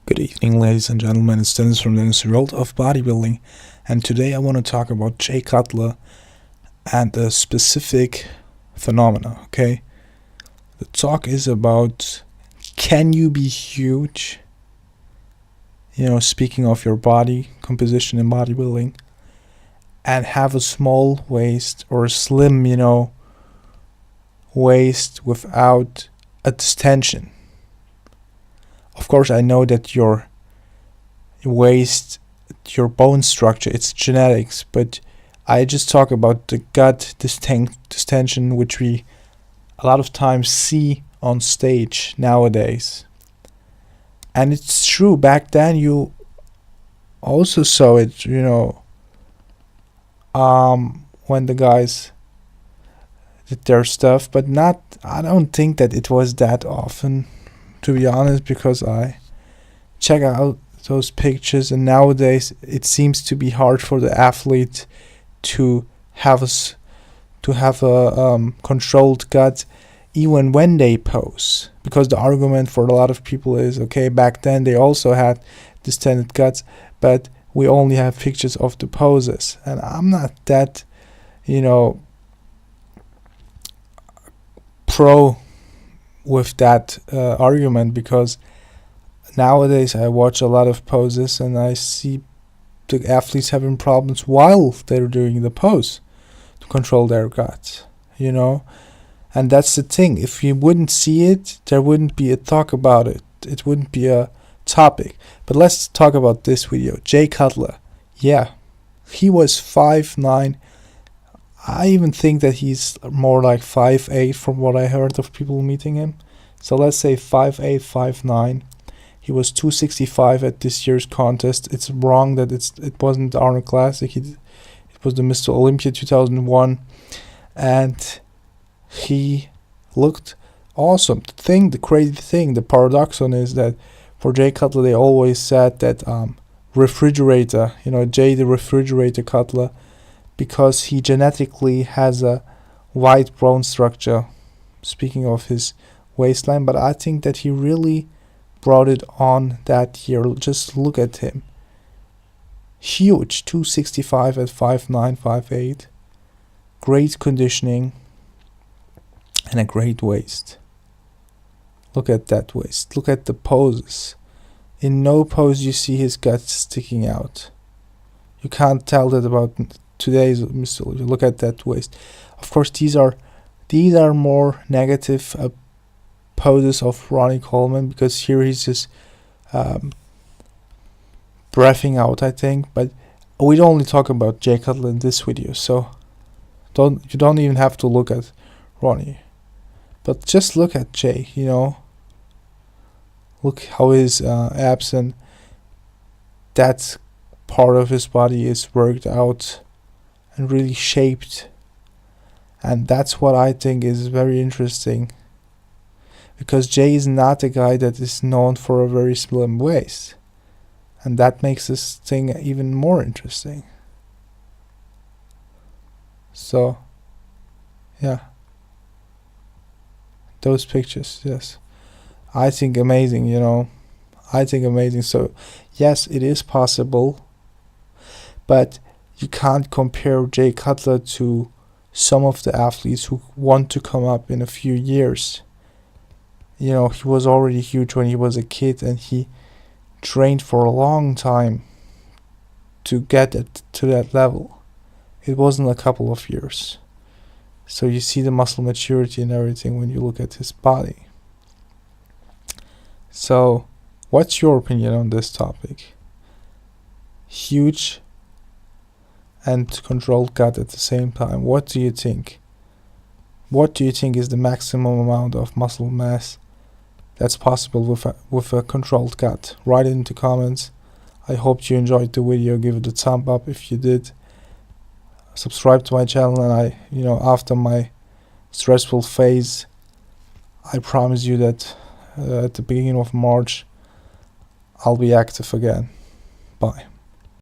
Good evening, ladies and gentlemen. It's Deniz from Deniz World of Bodybuilding, and today I want to talk about Jay Cutler and a specific phenomena. Okay, the talk is about, can you be huge? Speaking of your body composition in bodybuilding, and have a small waist or a slim, waist without a distension. Of course, I know that your waist, your bone structure, it's genetics, but I just talk about the gut distension, which we a lot of times see on stage nowadays. And it's true, back then you also saw it, when the guys did their stuff, but I don't think that it was that often, to be honest, because I check out those pictures, and nowadays it seems to be hard for the athlete to have a controlled gut even when they pose, because the argument for a lot of people is, okay, back then they also had distended guts, but we only have pictures of the poses. And I'm not that pro with that argument, because nowadays I watch a lot of poses and I see the athletes having problems while they're doing the pose to control their guts, and that's the thing. If you wouldn't see it, there wouldn't be a talk about it. It wouldn't be a topic. But let's talk about this video. Jay Cutler, yeah, he was 5'9". I even think that he's more like 5'8" from what I heard of people meeting him. So let's say 5'8", 5'9". He was 265 at this year's contest. It's wrong that it wasn't the Arnold Classic. It was the Mr. Olympia 2001, and he looked awesome. The crazy thing, the paradoxon is that for Jay Cutler, they always said that refrigerator, Jay the refrigerator Cutler, because he genetically has a white bone structure, speaking of his waistline. But I think that he really brought it on that year. Just look at him. Huge, 265 at 5'9", 5'8". Great conditioning and a great waist. Look at that waist. Look at the poses. In no pose you see his guts sticking out. You can't tell that about today's Mr. Olympia. Look at that waist. Of course, these are more negative poses of Ronnie Coleman, because here he's just breathing out, I think. But we only talk about Jay Cutler in this video, so you don't even have to look at Ronnie, but just look at Jay. Look how his abs and that part of his body is worked out and really shaped. And that's what I think is very interesting, because Jay is not a guy that is known for a very slim waist, and that makes this thing even more interesting. So yeah, those pictures, yes, I think amazing. I think amazing. So yes, it is possible, but you can't compare Jay Cutler to some of the athletes who want to come up in a few years. He was already huge when he was a kid, and he trained for a long time to get it to that level. It wasn't a couple of years. So you see the muscle maturity and everything when you look at his body. So what's your opinion on this topic? Huge and controlled gut at the same time. What do you think? What do you think is the maximum amount of muscle mass that's possible with a controlled gut? Write it into comments. I hope you enjoyed the video. Give it a thumb up if you did. Subscribe to my channel, and after my stressful phase, I promise you that at the beginning of March I'll be active again. Bye.